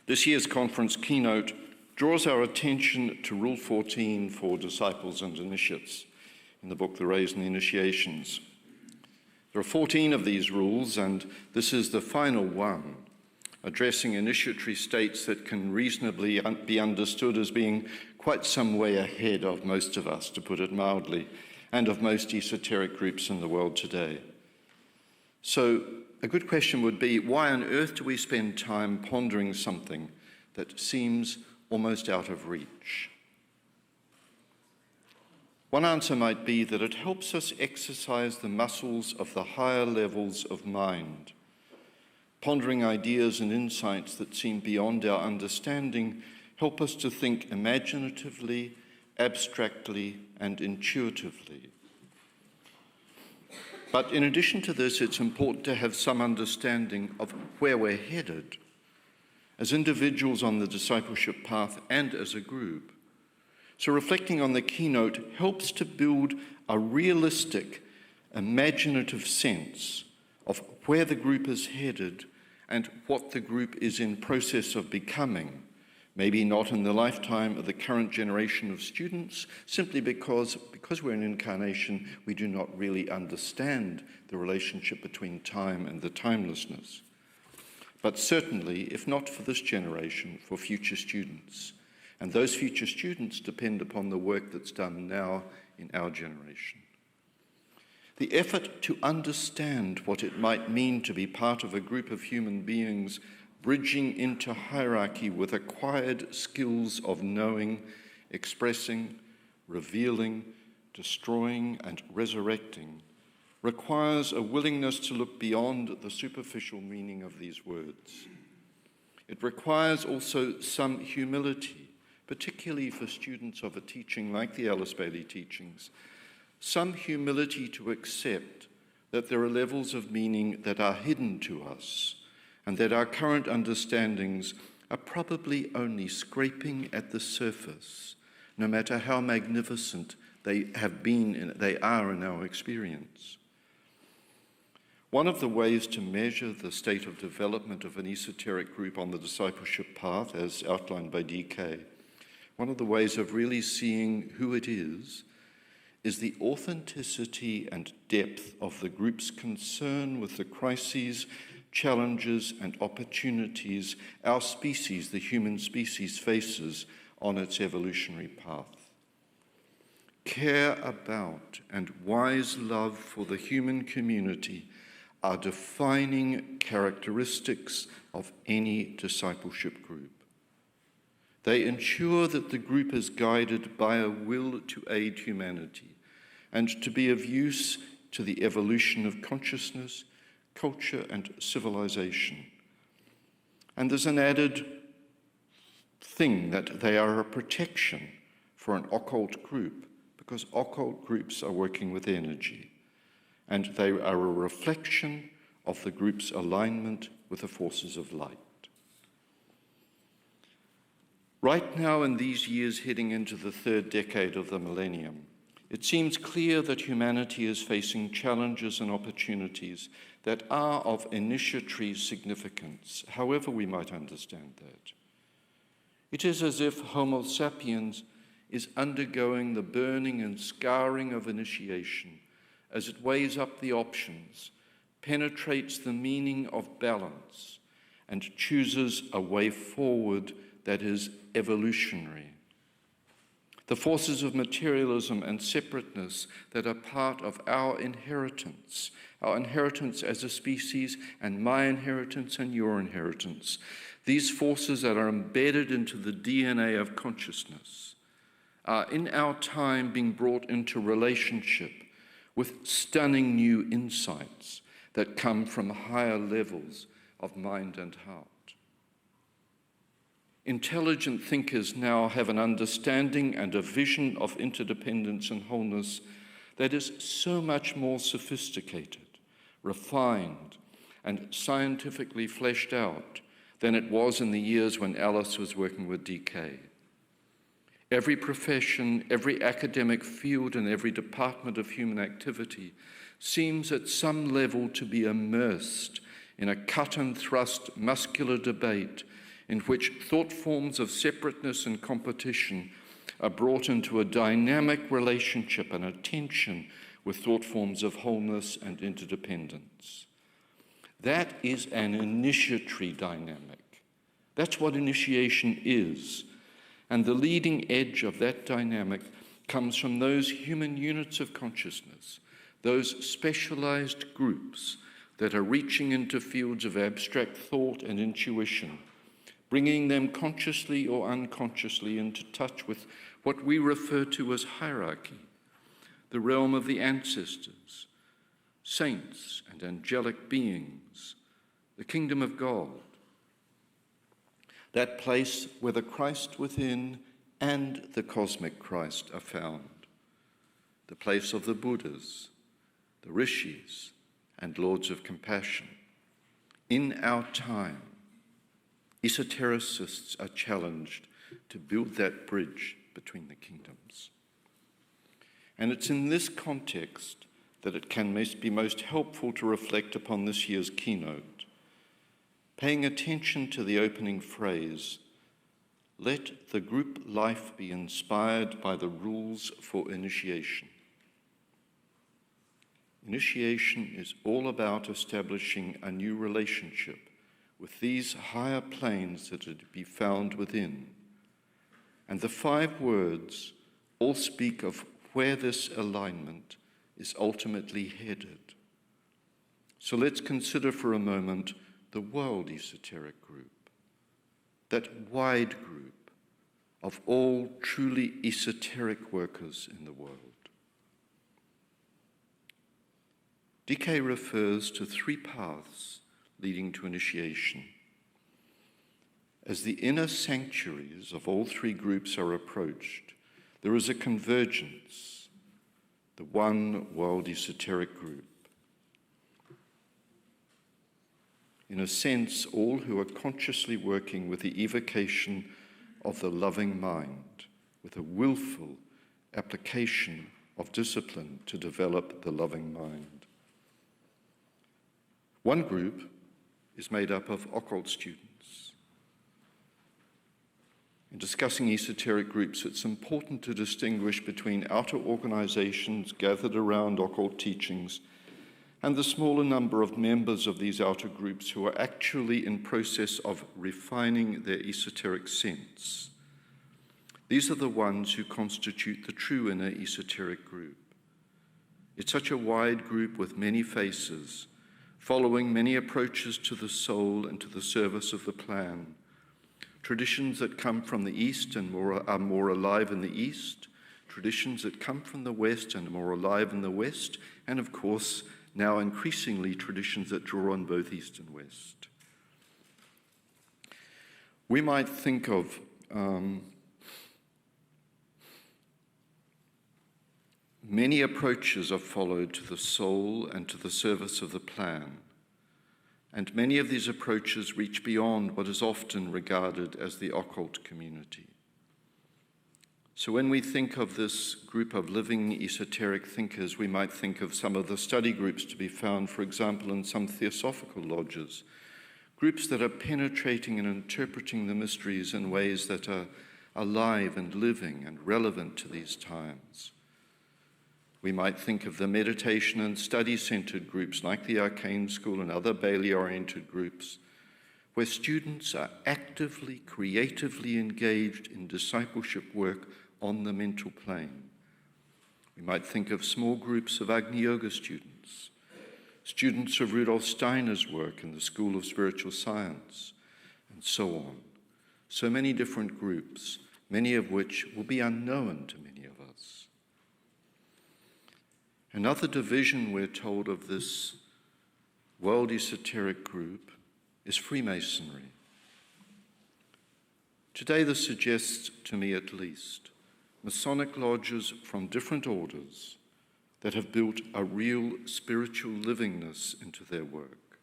This year's conference keynote draws our attention to Rule 14 for disciples and initiates in the book The Rays and the Initiations. There are 14 of these rules, and this is the final one, addressing initiatory states that can reasonably be understood as being quite some way ahead of most of us, to put it mildly, and of most esoteric groups in the world today. So a good question would be, why on earth do we spend time pondering something that seems almost out of reach? One answer might be that it helps us exercise the muscles of the higher levels of mind. Pondering ideas and insights that seem beyond our understanding help us to think imaginatively, abstractly, and intuitively. But in addition to this, it's important to have some understanding of where we're headed as individuals on the discipleship path and as a group. So reflecting on the keynote helps to build a realistic, imaginative sense of where the group is headed and what the group is in process of becoming. Maybe not in the lifetime of the current generation of students, simply because we're an incarnation, we do not really understand the relationship between time and the timelessness. But certainly, if not for this generation, for future students. And those future students depend upon the work that's done now in our generation. The effort to understand what it might mean to be part of a group of human beings bridging into hierarchy with acquired skills of knowing, expressing, revealing, destroying, and resurrecting, requires a willingness to look beyond the superficial meaning of these words. It requires also some humility, particularly for students of a teaching like the Alice Bailey teachings, some humility to accept that there are levels of meaning that are hidden to us, and that our current understandings are probably only scraping at the surface, no matter how magnificent they are in our experience. One of the ways to measure the state of development of an esoteric group on the discipleship path, as outlined by DK, one of the ways of really seeing who it is the authenticity and depth of the group's concern with the crises, challenges, and opportunities our species, the human species, faces on its evolutionary path. Care about and wise love for the human community are defining characteristics of any discipleship group. They ensure that the group is guided by a will to aid humanity and to be of use to the evolution of consciousness, culture, and civilization. And there's an added thing that they are a protection for an occult group, because occult groups are working with energy, and they are a reflection of the group's alignment with the forces of light. Right now, in these years heading into the third decade of the millennium, it seems clear that humanity is facing challenges and opportunities that are of initiatory significance, however we might understand that. It is as if Homo sapiens is undergoing the burning and scarring of initiation as it weighs up the options, penetrates the meaning of balance, and chooses a way forward that is evolutionary. The forces of materialism and separateness that are part of our inheritance as a species, and my inheritance and your inheritance, these forces that are embedded into the DNA of consciousness, are in our time being brought into relationship with stunning new insights that come from higher levels of mind and heart. Intelligent thinkers now have an understanding and a vision of interdependence and wholeness that is so much more sophisticated, refined, and scientifically fleshed out than it was in the years when Alice was working with DK. Every profession, every academic field, and every department of human activity seems at some level to be immersed in a cut and thrust muscular debate in which thought forms of separateness and competition are brought into a dynamic relationship and a tension with thought forms of wholeness and interdependence. That is an initiatory dynamic. That's what initiation is. And the leading edge of that dynamic comes from those human units of consciousness, those specialized groups that are reaching into fields of abstract thought and intuition, bringing them consciously or unconsciously into touch with what we refer to as hierarchy, the realm of the ancestors, saints and angelic beings, the kingdom of God, that place where the Christ within and the cosmic Christ are found, the place of the Buddhas, the rishis, and lords of compassion. In our time, esotericists are challenged to build that bridge between the kingdoms. And it's in this context that it can be most helpful to reflect upon this year's keynote, paying attention to the opening phrase, "Let the group life be inspired by the rules for initiation." Initiation is all about establishing a new relationship with these higher planes that are to be found within. And the 5 words all speak of where this alignment is ultimately headed. So let's consider for a moment the World Esoteric Group, that wide group of all truly esoteric workers in the world. DK refers to 3 paths leading to initiation. As the inner sanctuaries of all 3 groups are approached, there is a convergence, the one World Esoteric Group. In a sense, all who are consciously working with the evocation of the loving mind, with a willful application of discipline to develop the loving mind. One group is made up of occult students. In discussing esoteric groups, it's important to distinguish between outer organizations gathered around occult teachings and the smaller number of members of these outer groups who are actually in process of refining their esoteric sense. These are the ones who constitute the true inner esoteric group. It's such a wide group with many faces, following many approaches to the soul and to the service of the plan. Traditions that come from the East and are more alive in the East, traditions that come from the West and are more alive in the West, and of course, now increasingly traditions that draw on both East and West. We might think of many approaches are followed to the soul and to the service of the plan, and many of these approaches reach beyond what is often regarded as the occult community. So when we think of this group of living esoteric thinkers, we might think of some of the study groups to be found, for example, in some theosophical lodges, groups that are penetrating and interpreting the mysteries in ways that are alive and living and relevant to these times. We might think of the meditation and study-centered groups like the Arcane School and other Bailey-oriented groups, where students are actively, creatively engaged in discipleship work on the mental plane. We might think of small groups of Agni Yoga students, students of Rudolf Steiner's work in the School of Spiritual Science, and so on. So many different groups, many of which will be unknown to many of us. Another division, we're told, of this world esoteric group is Freemasonry. Today this suggests, to me at least, Masonic lodges from different orders that have built a real spiritual livingness into their work.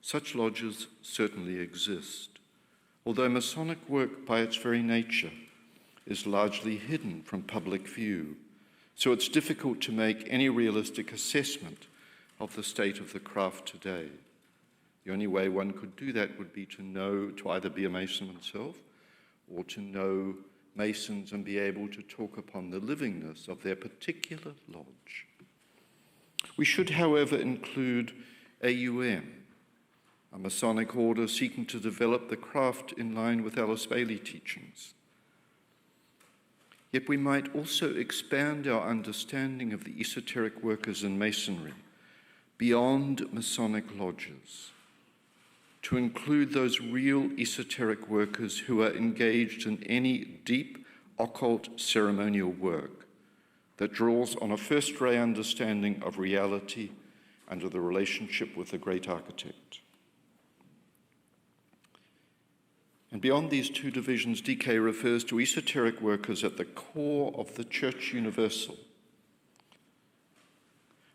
Such lodges certainly exist, although Masonic work by its very nature is largely hidden from public view, so it's difficult to make any realistic assessment of the state of the craft today. The only way one could do that would be to either be a Mason oneself or to know Masons and be able to talk upon the livingness of their particular lodge. We should, however, include AUM, a Masonic order seeking to develop the craft in line with Alice Bailey teachings. Yet we might also expand our understanding of the esoteric workers in Masonry beyond Masonic lodges, to include those real esoteric workers who are engaged in any deep occult ceremonial work that draws on a first-ray understanding of reality and of the relationship with the great architect. And beyond these two divisions, DK refers to esoteric workers at the core of the Church Universal.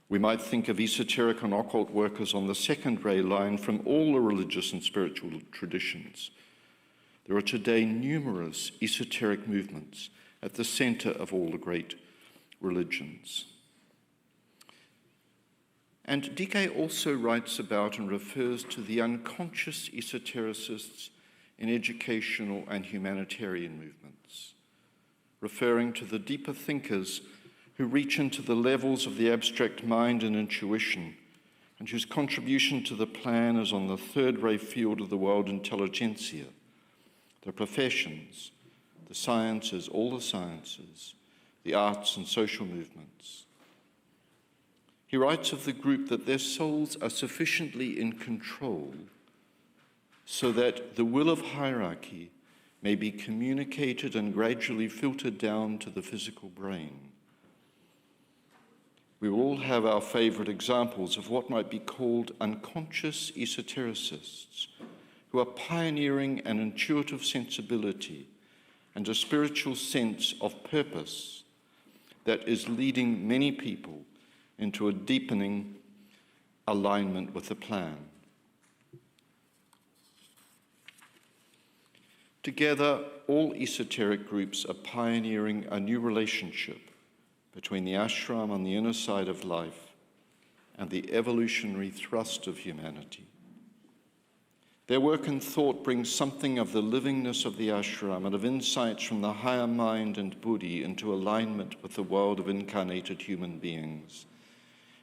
We might think of esoteric and occult workers on the second-ray line from all the religious and spiritual traditions. There are today numerous esoteric movements at the center of all the great religions. And DK also writes about and refers to the unconscious esotericists in educational and humanitarian movements, referring to the deeper thinkers who reach into the levels of the abstract mind and intuition, and whose contribution to the plan is on the third-ray field of the world intelligentsia, the professions, the sciences, all the sciences, the arts and social movements. He writes of the group that their souls are sufficiently in control so that the will of hierarchy may be communicated and gradually filtered down to the physical brain. We will all have our favorite examples of what might be called unconscious esotericists, who are pioneering an intuitive sensibility and a spiritual sense of purpose that is leading many people into a deepening alignment with the plan. Together, all esoteric groups are pioneering a new relationship between the ashram on the inner side of life and the evolutionary thrust of humanity. Their work and thought brings something of the livingness of the ashram and of insights from the higher mind and buddhi into alignment with the world of incarnated human beings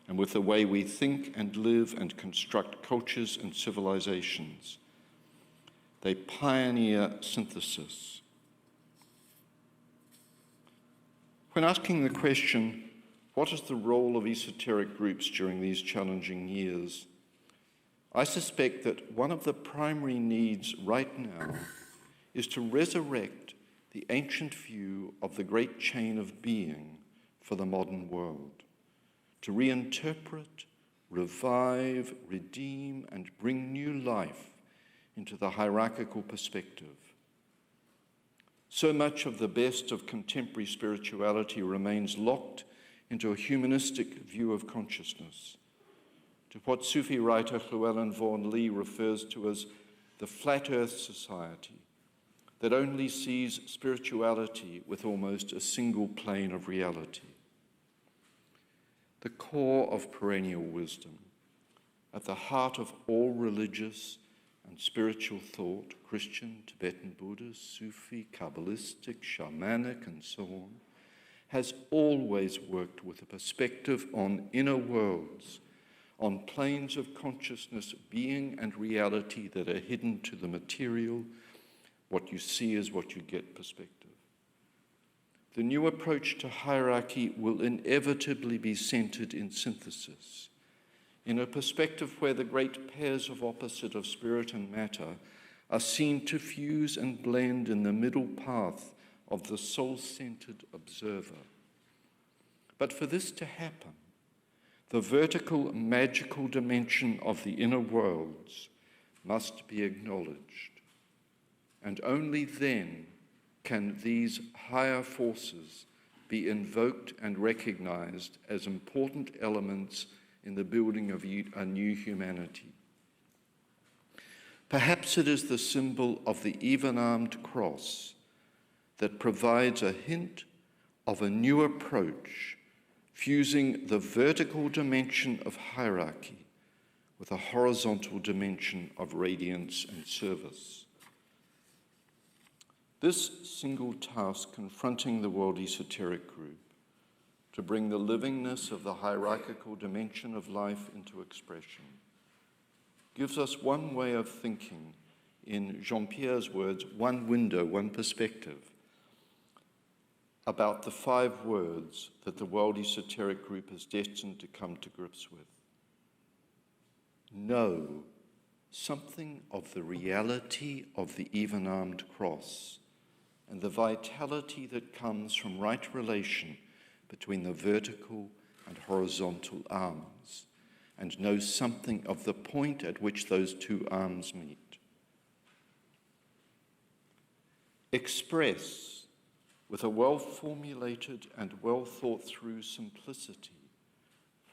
and with the way we think and live and construct cultures and civilizations. They pioneer synthesis. When asking the question, what is the role of esoteric groups during these challenging years, I suspect that one of the primary needs right now is to resurrect the ancient view of the great chain of being for the modern world, to reinterpret, revive, redeem, and bring new life into the hierarchical perspective. So much of the best of contemporary spirituality remains locked into a humanistic view of consciousness, to what Sufi writer Llewellyn Vaughan Lee refers to as the flat earth society that only sees spirituality with almost a single plane of reality. The core of perennial wisdom, at the heart of all religious and spiritual thought, Christian, Tibetan Buddhist, Sufi, Kabbalistic, shamanic, and so on, has always worked with a perspective on inner worlds, on planes of consciousness, being and reality that are hidden to the material. What you see is what you get perspective. The new approach to hierarchy will inevitably be centered in synthesis, in a perspective where the great pairs of opposite of spirit and matter are seen to fuse and blend in the middle path of the soul-centered observer. But for this to happen, the vertical magical dimension of the inner worlds must be acknowledged. And only then can these higher forces be invoked and recognized as important elements in the building of a new humanity. Perhaps it is the symbol of the even-armed cross that provides a hint of a new approach, fusing the vertical dimension of hierarchy with a horizontal dimension of radiance and service. This single task confronting the World Esoteric Group to bring the livingness of the hierarchical dimension of life into expression gives us one way of thinking, in Jean-Pierre's words, one window, one perspective, about the 5 words that the World Esoteric Group is destined to come to grips with. Know something of the reality of the even-armed cross and the vitality that comes from right relation between the vertical and horizontal arms, and know something of the point at which those 2 arms meet. Express with a well-formulated and well-thought-through simplicity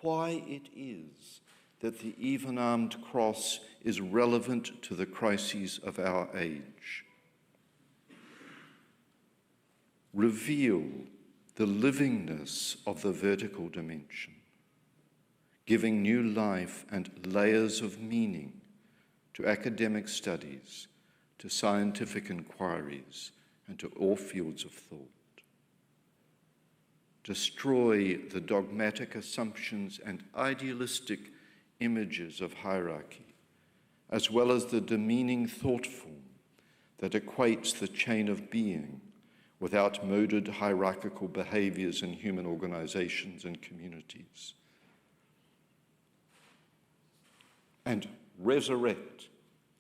why it is that the even-armed cross is relevant to the crises of our age. Reveal the livingness of the vertical dimension, giving new life and layers of meaning to academic studies, to scientific inquiries, and to all fields of thought. Destroy the dogmatic assumptions and idealistic images of hierarchy, as well as the demeaning thought form that equates the chain of being with outmoded hierarchical behaviors in human organizations and communities. And resurrect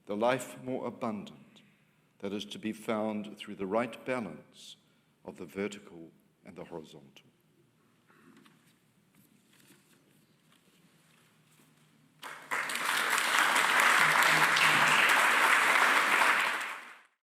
the life more abundant that is to be found through the right balance of the vertical and the horizontal.